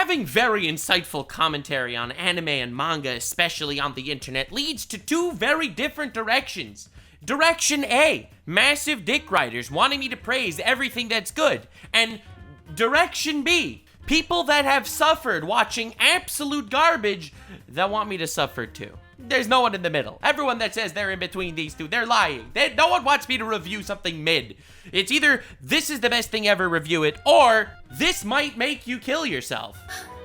Having very insightful commentary on anime and manga, especially on the internet, leads to two very different directions. Direction A, massive dick writers wanting me to praise everything that's good. And Direction B, people that have suffered watching absolute garbage that want me to suffer too. There's no one in the middle. Everyone that says they're in between these two, they're lying. No one wants me to review something mid. It's either this is the best thing ever, review it, or this might make you kill yourself.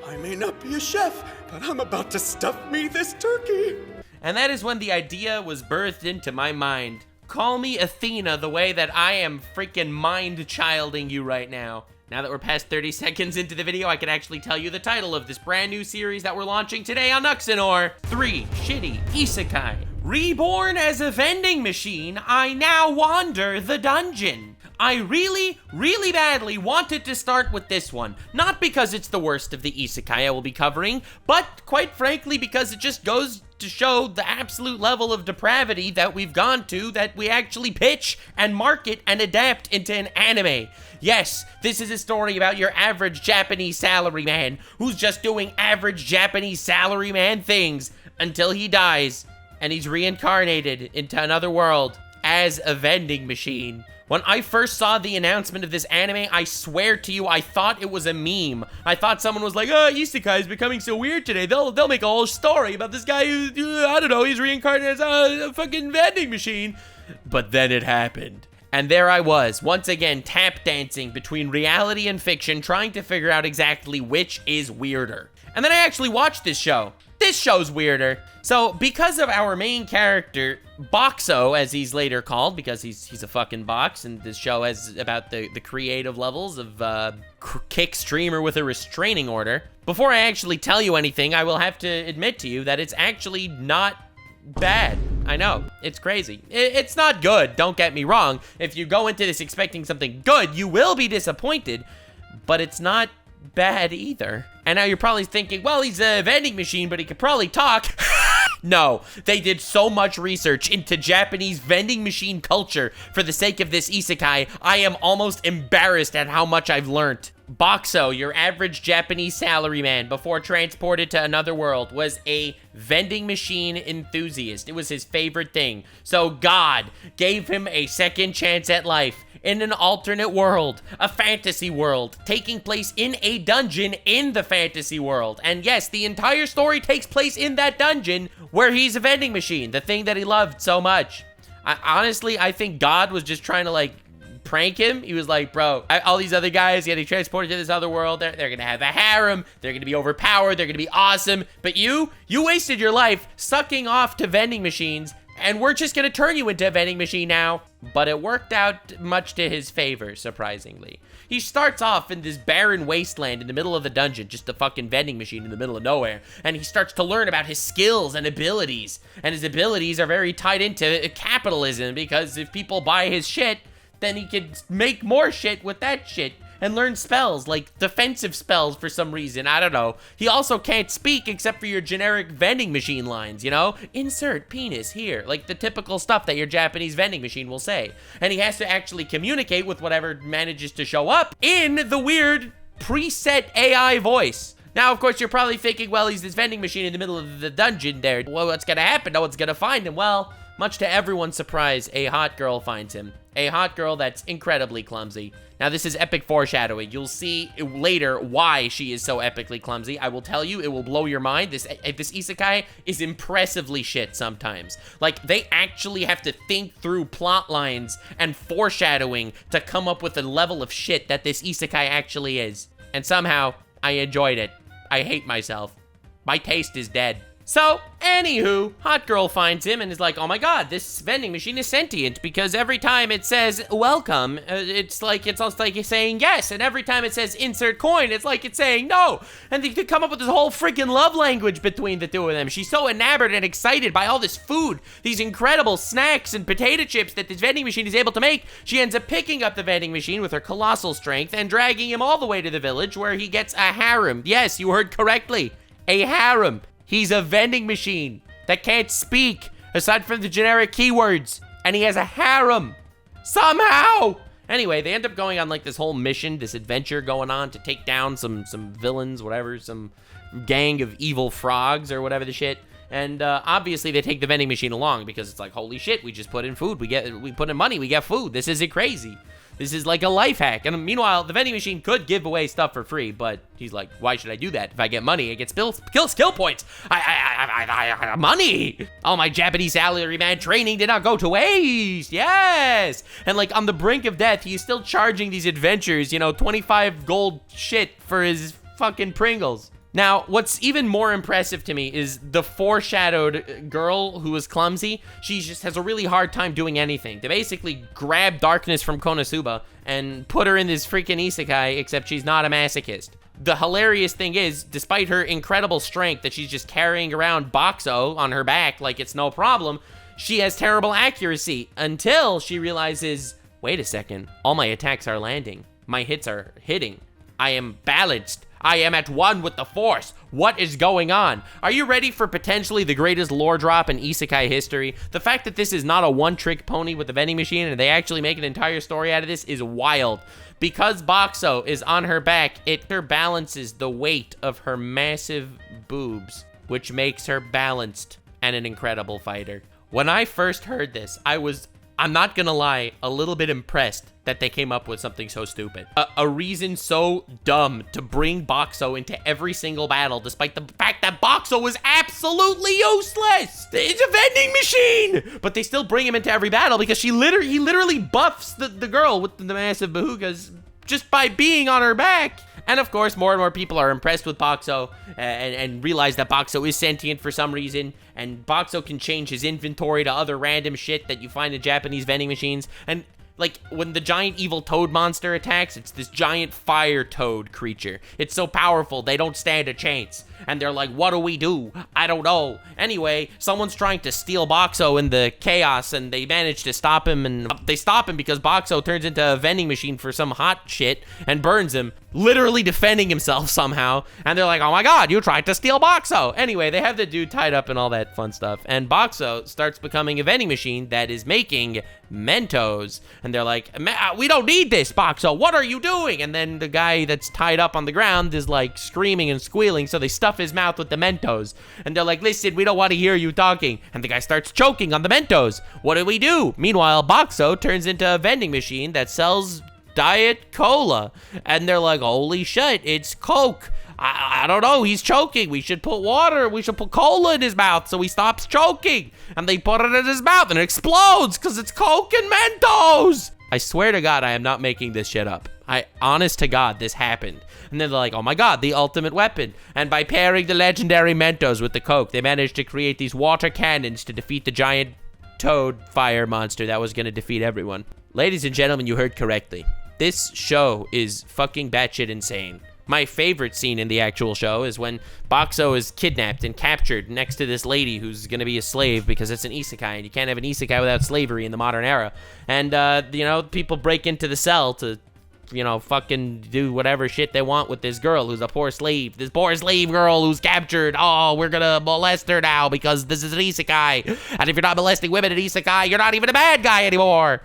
I may not be a chef, but I'm about to stuff me this turkey. And that is when the idea was birthed into my mind. Call me Athena the way that I am freaking mind-childing you right now. Now that we're past 30 seconds into the video, I can actually tell you the title of this brand new series that we're launching today on Nuxanor. 3 Shitty Isekai. Reborn as a vending machine, I now wander the dungeon. I really, really badly wanted to start with this one. Not because it's the worst of the isekai I will be covering, but quite frankly because it just goes to show the absolute level of depravity that we've gone to, that we actually pitch and market and adapt into an anime. Yes, this is a story about your average Japanese salaryman who's just doing average Japanese salaryman things until he dies and he's reincarnated into another world as a vending machine. When I first saw the announcement of this anime, I swear to you, I thought it was a meme. I thought someone was like, oh, isekai is becoming so weird today. They'll make a whole story about this guy who, I don't know, he's reincarnated as a fucking vending machine. But then it happened. And there I was, once again, tap dancing between reality and fiction, trying to figure out exactly which is weirder. And then I actually watched this show. This show's weirder. So, because of our main character, Boxo, as he's later called, because he's a fucking box, and this show is about the creative levels of kick streamer with a restraining order. Before I actually tell you anything, I will have to admit to you that it's actually not bad. I know, it's crazy. It's not good, don't get me wrong. If you go into this expecting something good, you will be disappointed, but it's not bad either. And now you're probably thinking, well, he's a vending machine, but he could probably talk. No, they did so much research into Japanese vending machine culture for the sake of this isekai, I am almost embarrassed at how much I've learned. Boxo, your average Japanese salaryman before transported to another world, was a vending machine enthusiast. It was his favorite thing. So God gave him a second chance at life in an alternate world, a fantasy world, taking place in a dungeon in the fantasy world. And yes, the entire story takes place in that dungeon where he's a vending machine, the thing that he loved so much. Honestly, I think God was just trying to prank him. He was like, bro, all these other guys getting transported to this other world, they're gonna have a harem, they're gonna be overpowered, they're gonna be awesome, but you wasted your life sucking off to vending machines, and we're just gonna turn you into a vending machine now. But it worked out much to his favor, surprisingly. He starts off in this barren wasteland in the middle of the dungeon, just a fucking vending machine in the middle of nowhere, and he starts to learn about his skills and abilities, and his abilities are very tied into capitalism, because if people buy his shit, then he could make more shit with that shit and learn spells, like defensive spells for some reason. I don't know. He also can't speak except for your generic vending machine lines, you know? Insert penis here, like the typical stuff that your Japanese vending machine will say. And he has to actually communicate with whatever manages to show up in the weird preset AI voice. Now, of course, you're probably thinking, well, he's this vending machine in the middle of the dungeon there. Well, what's gonna happen? No one's gonna find him. Well, much to everyone's surprise, a hot girl finds him. A hot girl that's incredibly clumsy. Now, this is epic foreshadowing. You'll see later why she is so epically clumsy. I will tell you, it will blow your mind. This isekai is impressively shit sometimes. Like, they actually have to think through plot lines and foreshadowing to come up with the level of shit that this isekai actually is. And somehow, I enjoyed it. I hate myself. My taste is dead. So, anywho, hot girl finds him and is like, oh my god, this vending machine is sentient, because every time it says welcome, it's almost like it's saying yes, and every time it says insert coin, it's like it's saying no. And they could come up with this whole freaking love language between the two of them. She's so enamored and excited by all this food, these incredible snacks and potato chips that this vending machine is able to make. She ends up picking up the vending machine with her colossal strength and dragging him all the way to the village, where he gets a harem. Yes, you heard correctly, a harem. He's a vending machine that can't speak aside from the generic keywords, and he has a harem somehow. Anyway, they end up going on like this whole mission, this adventure going on to take down some villains, whatever, some gang of evil frogs or whatever the shit. And obviously they take the vending machine along because it's like, holy shit, we just put in food, we put in money, we get food. This isn't crazy. This is like a life hack. And meanwhile, the vending machine could give away stuff for free, but he's like, why should I do that? If I get money, I get skill points. Money. All my Japanese salaryman training did not go to waste. Yes. And like on the brink of death, he's still charging these adventures, you know, 25 gold shit for his fucking Pringles. Now, what's even more impressive to me is the foreshadowed girl who was clumsy. She just has a really hard time doing anything. They basically grab darkness from Konosuba and put her in this freaking isekai, except she's not a masochist. The hilarious thing is, despite her incredible strength that she's just carrying around Boxo on her back like it's no problem, she has terrible accuracy until she realizes, wait a second, all my attacks are landing. My hits are hitting. I am balanced. I am at one with the Force. What is going on? Are you ready for potentially the greatest lore drop in isekai history? The fact that this is not a one-trick pony with the vending machine and they actually make an entire story out of this is wild. Because Boxo is on her back, it balances the weight of her massive boobs, which makes her balanced and an incredible fighter. When I first heard this, I'm not gonna lie, a little bit impressed that they came up with something so stupid. A reason so dumb to bring Boxo into every single battle, despite the fact that Boxo was absolutely useless. It's a vending machine! But they still bring him into every battle because he literally buffs the girl with the massive bahugas just by being on her back. And of course, more and more people are impressed with Boxo and realize that Boxo is sentient for some reason. And Boxo can change his inventory to other random shit that you find in Japanese vending machines. And like when the giant evil toad monster attacks, it's this giant fire toad creature. It's so powerful, they don't stand a chance. And they're like, what do we do? I don't know. Anyway, someone's trying to steal Boxo in the chaos and they manage to stop him, and they stop him because Boxo turns into a vending machine for some hot shit and burns him, literally defending himself somehow. And they're like, oh my god, you tried to steal Boxo. Anyway, they have the dude tied up and all that fun stuff. And Boxo starts becoming a vending machine that is making Mentos. And they're like, we don't need this, Boxo. What are you doing? And then the guy that's tied up on the ground is like screaming and squealing. So they stuff his mouth with the Mentos. And they're like, listen, we don't want to hear you talking. And the guy starts choking on the Mentos. What do we do? Meanwhile, Boxo turns into a vending machine that sells Diet Cola. And they're like, holy shit, it's Coke. I don't know, he's choking. We should put cola in his mouth so he stops choking. And they put it in his mouth and it explodes because it's Coke and Mentos. I swear to God, I am not making this shit up. Honest to God, this happened. And then they're like, oh my god, the ultimate weapon. And by pairing the legendary Mentos with the Coke, they managed to create these water cannons to defeat the giant toad fire monster that was going to defeat everyone. Ladies and gentlemen, you heard correctly. This show is fucking batshit insane. My favorite scene in the actual show is when Boxo is kidnapped and captured next to this lady who's gonna be a slave because it's an isekai, and you can't have an isekai without slavery in the modern era. And, you know, people break into the cell to, you know, fucking do whatever shit they want with this girl who's a poor slave. This poor slave girl who's captured. Oh, we're gonna molest her now because this is an isekai. And if you're not molesting women in isekai, you're not even a bad guy anymore.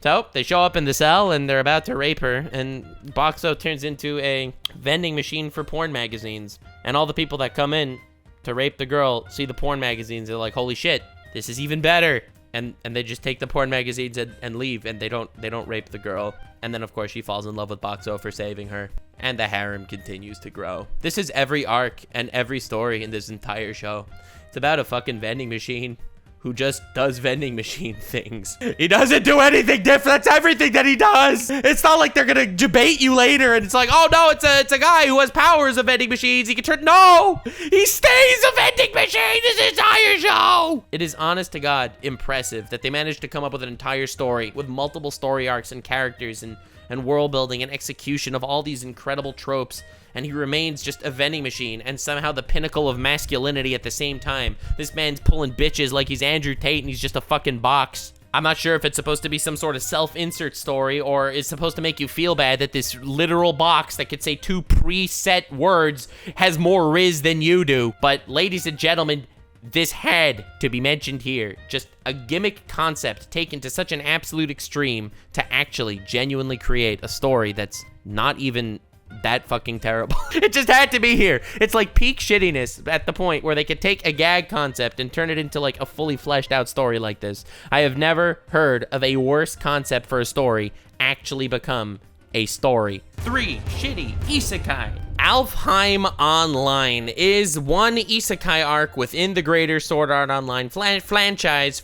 So they show up in the cell and they're about to rape her, and Boxo turns into a vending machine for porn magazines. And all the people that come in to rape the girl see the porn magazines. They're like, holy shit, this is even better. And they just take the porn magazines and leave, and they don't rape the girl. And then of course she falls in love with Boxo for saving her. And the harem continues to grow. This is every arc and every story in this entire show. It's about a fucking vending machine who just does vending machine things. He doesn't do anything different. That's everything that he does. It's not like they're gonna debate you later and it's like, oh no, it's a guy who has powers of vending machines. He can turn, no! He stays a vending machine this entire show! It is honest to God impressive that they managed to come up with an entire story with multiple story arcs and characters and world building and execution of all these incredible tropes, and he remains just a vending machine and somehow the pinnacle of masculinity at the same time. This man's pulling bitches like he's Andrew Tate and he's just a fucking box. I'm not sure if it's supposed to be some sort of self-insert story or it's supposed to make you feel bad that this literal box that could say 2 preset words has more riz than you do. But ladies and gentlemen, this had to be mentioned here. Just a gimmick concept taken to such an absolute extreme to actually genuinely create a story that's not even that fucking terrible. It just had to be here. It's like peak shittiness at the point where they could take a gag concept and turn it into like a fully fleshed out story like this. I have never heard of a worse concept for a story actually become a story. 3 shitty isekai. Alheim Online is one isekai arc within the greater Sword Art Online franchise.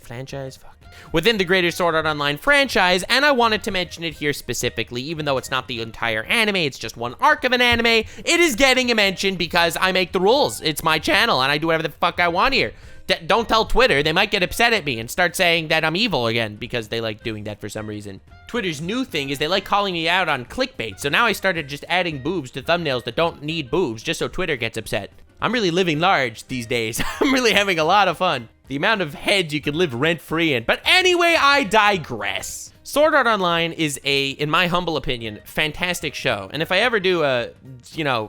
Within the greater Sword Art Online franchise, and I wanted to mention it here specifically, even though it's not the entire anime, it's just one arc of an anime. It is getting a mention because I make the rules. It's my channel, and I do whatever the fuck I want here. Don't tell Twitter. They might get upset at me and start saying that I'm evil again because they like doing that for some reason. Twitter's new thing is they like calling me out on clickbait, so now I started just adding boobs to thumbnails that don't need boobs just so Twitter gets upset. I'm really living large these days. I'm really having a lot of fun. The amount of heads you can live rent-free in. But anyway, I digress. Sword Art Online is in my humble opinion, fantastic show. And if I ever do a,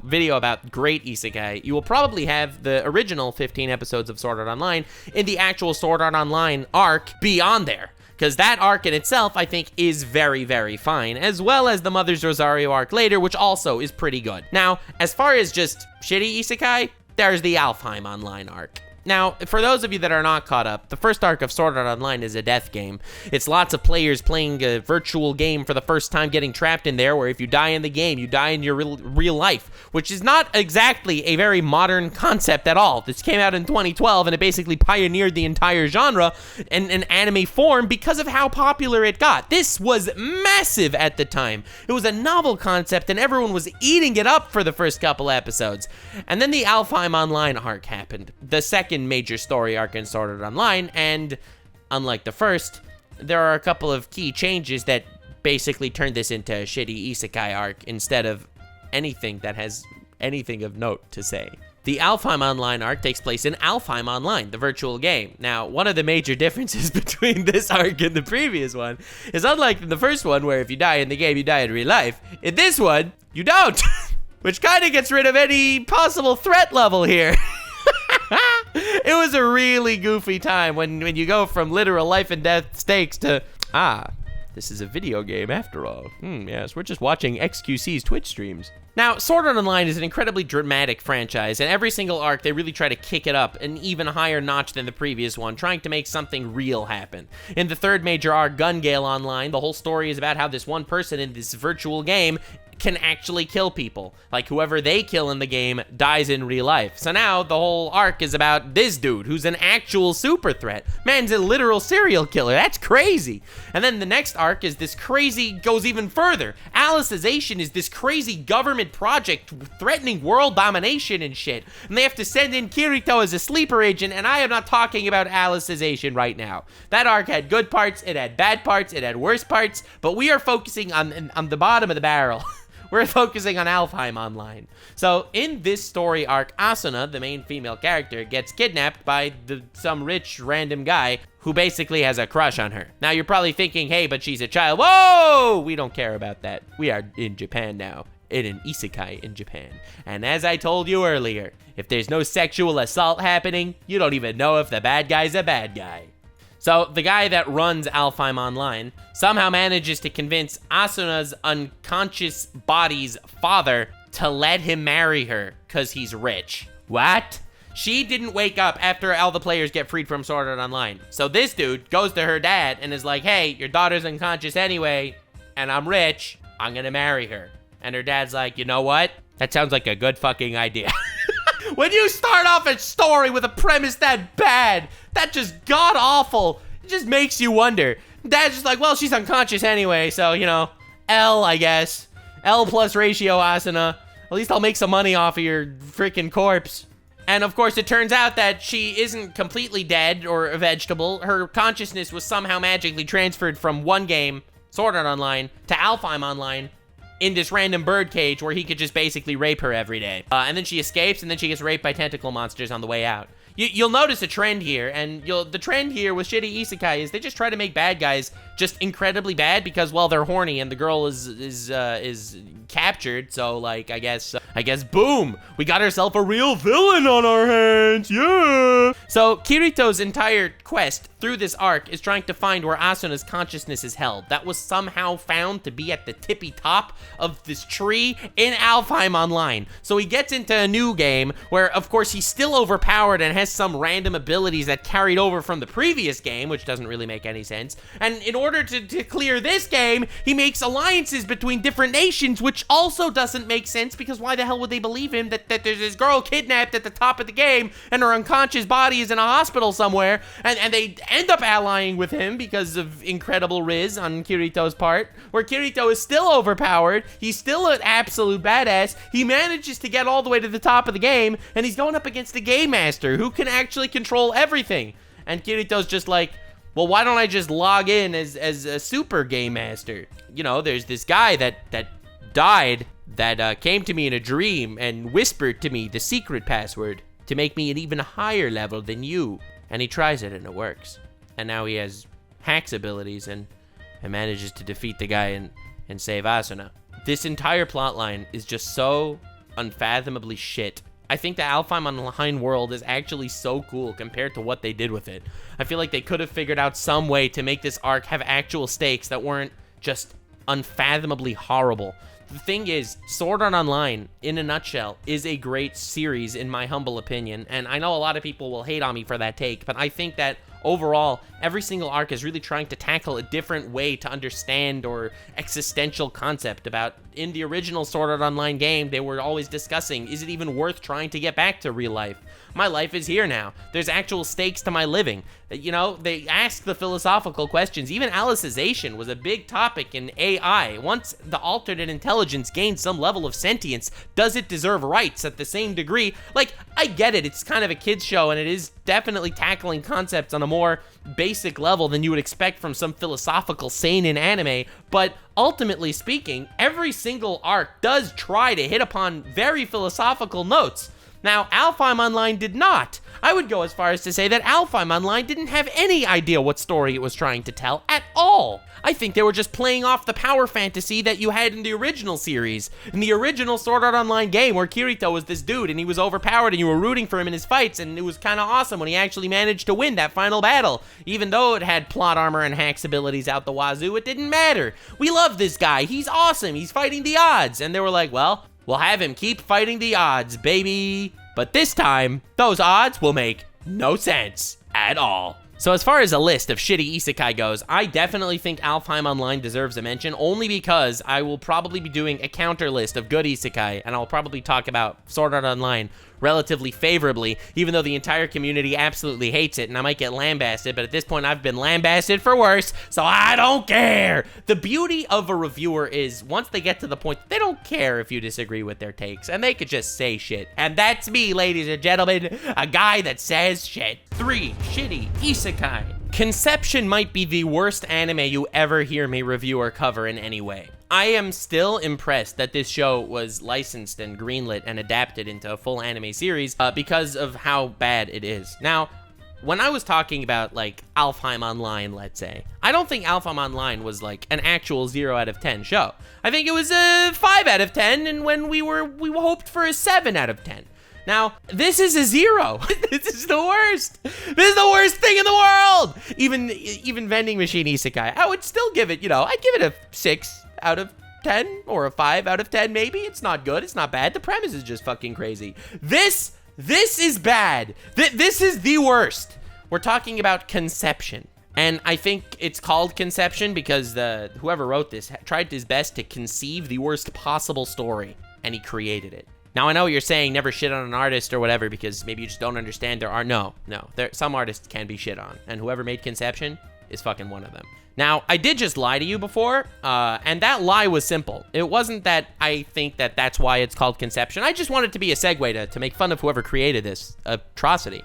video about great isekai, you will probably have the original 15 episodes of Sword Art Online in the actual Sword Art Online arc beyond there. Because that arc in itself, I think, is very, very fine, as well as the Mother's Rosario arc later, which also is pretty good. Now, as far as just shitty isekai, there's the Alheim Online arc. Now, for those of you that are not caught up, the first arc of Sword Art Online is a death game. It's lots of players playing a virtual game for the first time, getting trapped in there, where if you die in the game, you die in your real life, which is not exactly a very modern concept at all. This came out in 2012, and it basically pioneered the entire genre in an anime form because of how popular it got. This was massive at the time. It was a novel concept, and everyone was eating it up for the first couple episodes. And then the Alheim Online arc happened, the second major story arc in Sword Art Online, and unlike the first, there are a couple of key changes that basically turned this into a shitty isekai arc instead of anything that has anything of note to say. The Alheim Online arc takes place in Alheim Online, the virtual game. Now, one of the major differences between this arc and the previous one is, unlike in the first one, where if you die in the game, you die in real life, in this one, you don't, which kind of gets rid of any possible threat level here. It was a really goofy time when you go from literal life and death stakes to, this is a video game after all. Yes, we're just watching XQC's Twitch streams. Now, Sword Art Online is an incredibly dramatic franchise, and every single arc, they really try to kick it up an even higher notch than the previous one, trying to make something real happen. In the third major arc, Gun Gale Online, the whole story is about how this one person in this virtual game can actually kill people. Like, whoever they kill in the game dies in real life. So now the whole arc is about this dude who's an actual super threat. Man's a literal serial killer. That's crazy. And then the next arc is this crazy, goes even further. Alicization is this crazy government project threatening world domination and shit. And they have to send in Kirito as a sleeper agent, and I am not talking about Alicization right now. That arc had good parts, it had bad parts, it had worse parts, but we are focusing on the bottom of the barrel. We're focusing on Alheim Online. So in this story arc, Asuna, the main female character, gets kidnapped by some rich random guy who basically has a crush on her. Now you're probably thinking, hey, but she's a child. Whoa! We don't care about that. We are in Japan now. In an isekai in Japan. And as I told you earlier, if there's no sexual assault happening, you don't even know if the bad guy's a bad guy. So the guy that runs Alheim Online somehow manages to convince Asuna's unconscious body's father to let him marry her because he's rich. What? She didn't wake up after all the players get freed from Sword Art Online. So this dude goes to her dad and is like, hey, your daughter's unconscious anyway, and I'm rich, I'm gonna marry her. And her dad's like, you know what? That sounds like a good fucking idea. When you start off a story with a premise that bad, that just god-awful, it just makes you wonder. Dad's just like, well, she's unconscious anyway, so, L, I guess. L plus ratio, Asuna. At least I'll make some money off of your freaking corpse. And, of course, it turns out that she isn't completely dead or a vegetable. Her consciousness was somehow magically transferred from one game, Sword Art Online, to Alheim Online, in this random bird cage where he could just basically rape her every day. And then she escapes, and then she gets raped by tentacle monsters on the way out. You'll notice a trend here, and the trend here with shitty isekai is they just try to make bad guys just incredibly bad because, well, they're horny and the girl is captured. So, like, I guess, boom, we got ourselves a real villain on our hands, yeah! So, Kirito's entire quest through this arc is trying to find where Asuna's consciousness is held. That was somehow found to be at the tippy top of this tree in Alheim Online. So he gets into a new game where, of course, he's still overpowered and has some random abilities that carried over from the previous game, which doesn't really make any sense. And in order to clear this game, he makes alliances between different nations, which also doesn't make sense, because why the hell would they believe him that there's this girl kidnapped at the top of the game and her unconscious body is in a hospital somewhere, and they end up allying with him because of incredible riz on Kirito's part, where Kirito is still overpowered, he's still an absolute badass, he manages to get all the way to the top of the game, and he's going up against the game master, who can actually control everything. And Kirito's just like, well, why don't I just log in as a super game master? You know, there's this guy that died that came to me in a dream and whispered to me the secret password to make me an even higher level than you. And he tries it and it works. And now he has hacks abilities and manages to defeat the guy and save Asuna. This entire plotline is just so unfathomably shit. I think the Alheim Online world is actually so cool compared to what they did with it. I feel like they could have figured out some way to make this arc have actual stakes that weren't just unfathomably horrible. The thing is, Sword Art Online, in a nutshell, is a great series in my humble opinion, and I know a lot of people will hate on me for that take, but I think that overall, every single arc is really trying to tackle a different way to understand or existential concept about. In the original Sword Art Online game, they were always discussing, is it even worth trying to get back to real life? My life is here now. There's actual stakes to my living. You know, they ask the philosophical questions. Even Alicization was a big topic in AI. Once the alternate intelligence gains some level of sentience, does it deserve rights at the same degree? Like, I get it, it's kind of a kid's show, and it is definitely tackling concepts on a more basic level than you would expect from some philosophical seinen anime, but ultimately speaking, every single arc does try to hit upon very philosophical notes. Now, Alheim Online did not. I would go as far as to say that Alheim Online didn't have any idea what story it was trying to tell at all. I think they were just playing off the power fantasy that you had in the original series. In the original Sword Art Online game, where Kirito was this dude and he was overpowered and you were rooting for him in his fights, and it was kind of awesome when he actually managed to win that final battle. Even though it had plot armor and hacks abilities out the wazoo, it didn't matter. We love this guy. He's awesome. He's fighting the odds. And they were like, well, we'll have him keep fighting the odds, baby. But this time, those odds will make no sense at all. So as far as a list of shitty isekai goes, I definitely think Alheim Online deserves a mention, only because I will probably be doing a counter list of good isekai, and I'll probably talk about Sword Art Online relatively favorably, even though the entire community absolutely hates it, and I might get lambasted, but at this point I've been lambasted for worse, so I don't care! The beauty of a reviewer is, once they get to the point, they don't care if you disagree with their takes, and they could just say shit. And that's me, ladies and gentlemen, a guy that says shit. 3 shitty isekai. Conception might be the worst anime you ever hear me review or cover in any way. I am still impressed that this show was licensed and greenlit and adapted into a full anime series because of how bad it is. Now, when I was talking about, like, Alheim Online, let's say, I don't think Alheim Online was, like, an actual 0 out of 10 show. I think it was a 5 out of 10, and when we hoped for a 7 out of 10. Now, this is a 0. This is the worst. This is the worst thing in the world. Even Vending Machine Isekai, I would still give it, I'd give it a 6 out of 10 or a 5 out of 10 maybe. It's not good. It's not bad. The premise is just fucking crazy. This is bad. This is the worst. We're talking about Conception. And I think it's called Conception because whoever wrote this tried his best to conceive the worst possible story, and he created it. Now, I know you're saying never shit on an artist or whatever because maybe you just don't understand no. Some artists can be shit on, and whoever made Conception is fucking one of them. Now, I did just lie to you before, and that lie was simple. It wasn't that I think that that's why it's called Conception. I just wanted to be a segue to make fun of whoever created this atrocity.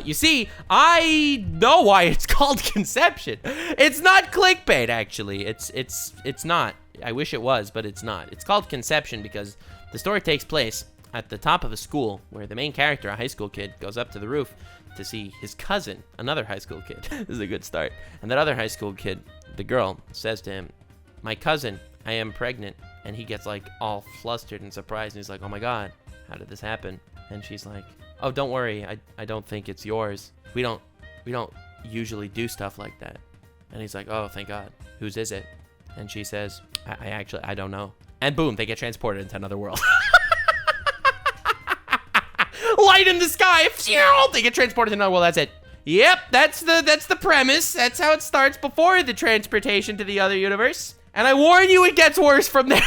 You see, I know why it's called Conception. It's not clickbait, actually. It's not. I wish it was, but it's not. It's called Conception because the story takes place at the top of a school where the main character, a high school kid, goes up to the roof to see his cousin, another high school kid. This is a good start. And that other high school kid, the girl, says to him, "My cousin, I am pregnant." And he gets like all flustered and surprised. And he's like, "Oh my God, how did this happen?" And she's like, "Oh, don't worry. I don't think it's yours. We don't usually do stuff like that." And he's like, "Oh, thank God. Whose is it?" And she says, I don't know." And boom, they get transported into another world. Light in the sky. They get transported to another world. That's it. Yep, that's the premise. That's how it starts before the transportation to the other universe. And I warn you, it gets worse from there.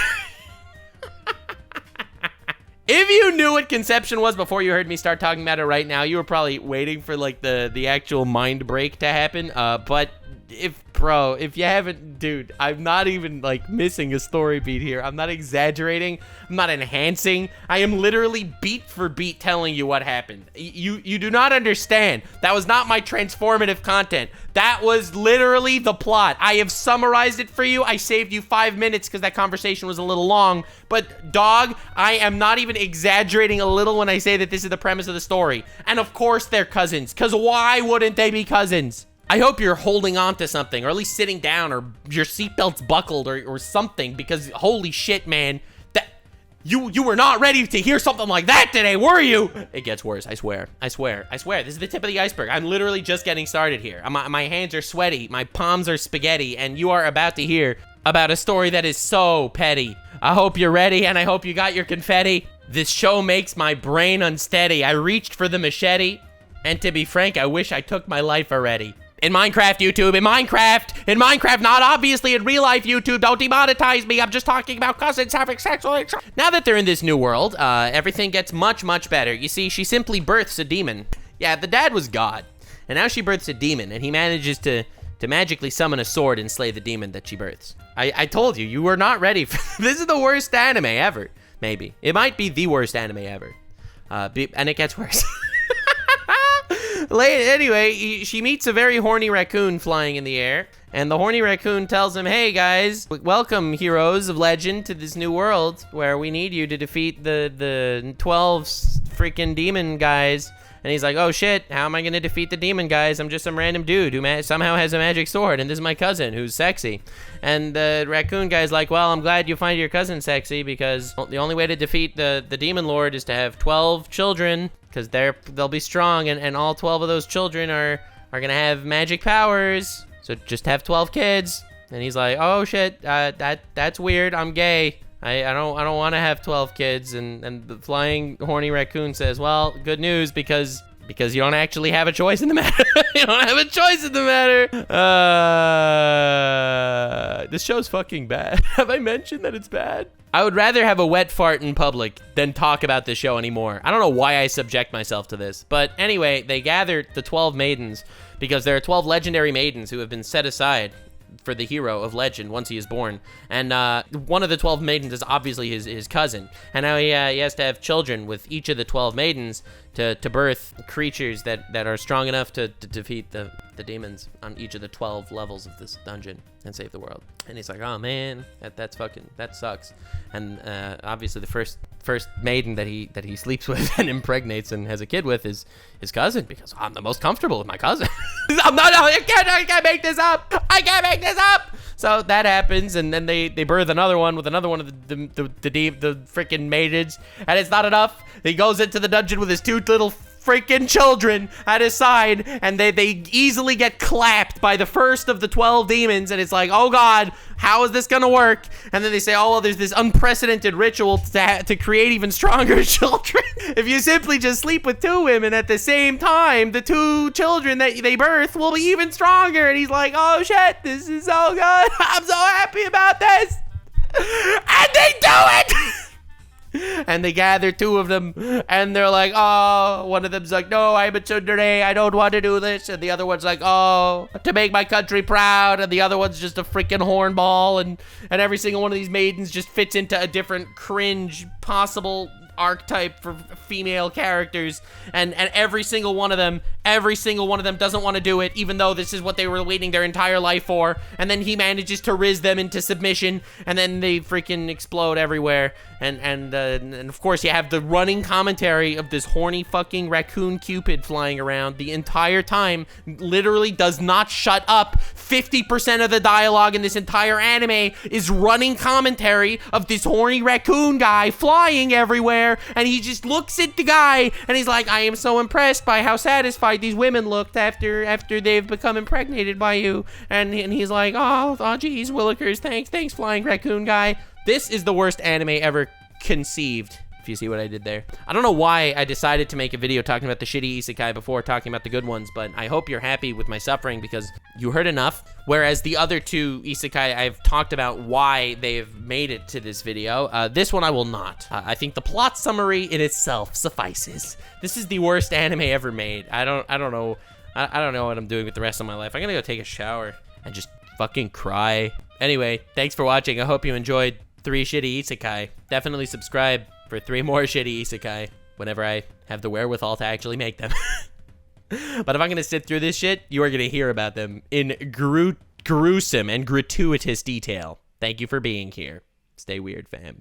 If you knew what conception was before you heard me start talking about it right now, you were probably waiting for like the actual mind break to happen. But if you haven't, dude, I'm not even like missing a story beat here. I'm not exaggerating. I'm not enhancing. I am literally beat for beat telling you what happened. You do not understand. That was not my transformative content. That was literally the plot. I have summarized it for you. I saved you 5 minutes because that conversation was a little long. But dog, I am not even exaggerating a little when I say that this is the premise of the story. And of course they're cousins, because why wouldn't they be cousins? I hope you're holding on to something, or at least sitting down, or your seatbelt's buckled, or something, because holy shit, man, that you were not ready to hear something like that today, were you? It gets worse, I swear. I swear. This is the tip of the iceberg. I'm literally just getting started here. My hands are sweaty, my palms are spaghetti, and you are about to hear about a story that is so petty. I hope you're ready, and I hope you got your confetti. This show makes my brain unsteady. I reached for the machete, and to be frank, I wish I took my life already. In Minecraft, YouTube, in Minecraft, not obviously in real life, YouTube, don't demonetize me, I'm just talking about cousins having sex. Now that they're in this new world, everything gets much, much better. You see, she simply births a demon. Yeah, the dad was God, and now she births a demon, and he manages to magically summon a sword and slay the demon that she births. I told you, you were not ready for this. Is the worst anime ever, maybe. It might be the worst anime ever, and it gets worse. Anyway, she meets a very horny raccoon flying in the air, and the horny raccoon tells him, "Hey guys, welcome heroes of legend to this new world where we need you to defeat the 12 freaking demon guys." And he's like, "Oh shit, how am I gonna defeat the demon guys? I'm just some random dude who somehow has a magic sword, and this is my cousin who's sexy." And the raccoon guy's like, "Well, I'm glad you find your cousin sexy, because the only way to defeat the demon lord is to have 12 children, because they'll be strong, and all 12 of those children are gonna have magic powers. So just have 12 kids." And he's like, "Oh shit, that's weird. I'm gay. I don't want to have 12 kids." And the flying horny raccoon says, "Well, good news, because you don't actually have a choice in the matter." You don't have a choice in the matter. This show's fucking bad. Have I mentioned that it's bad? I would rather have a wet fart in public than talk about this show anymore. I don't know why I subject myself to this. But anyway, they gathered the 12 maidens because there are 12 legendary maidens who have been set aside for the hero of legend once he is born. And one of the 12 maidens is obviously his cousin. And now he has to have children with each of the 12 maidens to birth creatures that are strong enough to defeat the demons on each of the 12 levels of this dungeon and save the world. And he's like, "Oh man, that sucks." And obviously the first maiden that he sleeps with and impregnates and has a kid with is his cousin, because I'm the most comfortable with my cousin. I can't make this up. So that happens, and then they birth another one with another one of the freaking maidens, and it's not enough. He goes into the dungeon with his 2 little freaking children at his side, and they easily get clapped by the first of the 12 demons, and it's like, oh god, how is this gonna work? And then they say, oh well, there's this unprecedented ritual to create even stronger children. If you simply just sleep with 2 women at the same time, the 2 children that they birth will be even stronger. And he's like, oh shit, this is so good. I'm so happy about this. And they do it. And they gather 2 of them, and they're like, oh, one of them's like, no, I'm a tsundere, I don't want to do this. And the other one's like, oh, to make my country proud. And the other one's just a freaking hornball. And every single one of these maidens just fits into a different cringe possible archetype for female characters. And every single one of them Every single one of them doesn't want to do it, even though this is what they were waiting their entire life for. And then he manages to riz them into submission, and then they freaking explode everywhere. And of course, you have the running commentary of this horny fucking raccoon Cupid flying around the entire time. Literally does not shut up. 50% of the dialogue in this entire anime is running commentary of this horny raccoon guy flying everywhere. And he just looks at the guy, and he's like, I am so impressed by how satisfied these women looked after they've become impregnated by you. And he's like, oh geez, Willikers, thanks flying raccoon guy. This is the worst anime ever conceived, if you see what I did there. I don't know why I decided to make a video talking about the shitty isekai before talking about the good ones, but I hope you're happy with my suffering because you heard enough. Whereas the other two isekai, I've talked about why they've made it to this video. This one I will not. I think the plot summary in itself suffices. This is the worst anime ever made. I don't know. I don't know what I'm doing with the rest of my life. I'm gonna go take a shower and just fucking cry. Anyway, thanks for watching. I hope you enjoyed 3 shitty isekai. Definitely subscribe for 3 more shitty isekai whenever I have the wherewithal to actually make them. But if I'm gonna sit through this shit, you are gonna hear about them in gruesome and gratuitous detail. Thank you for being here. Stay weird, fam.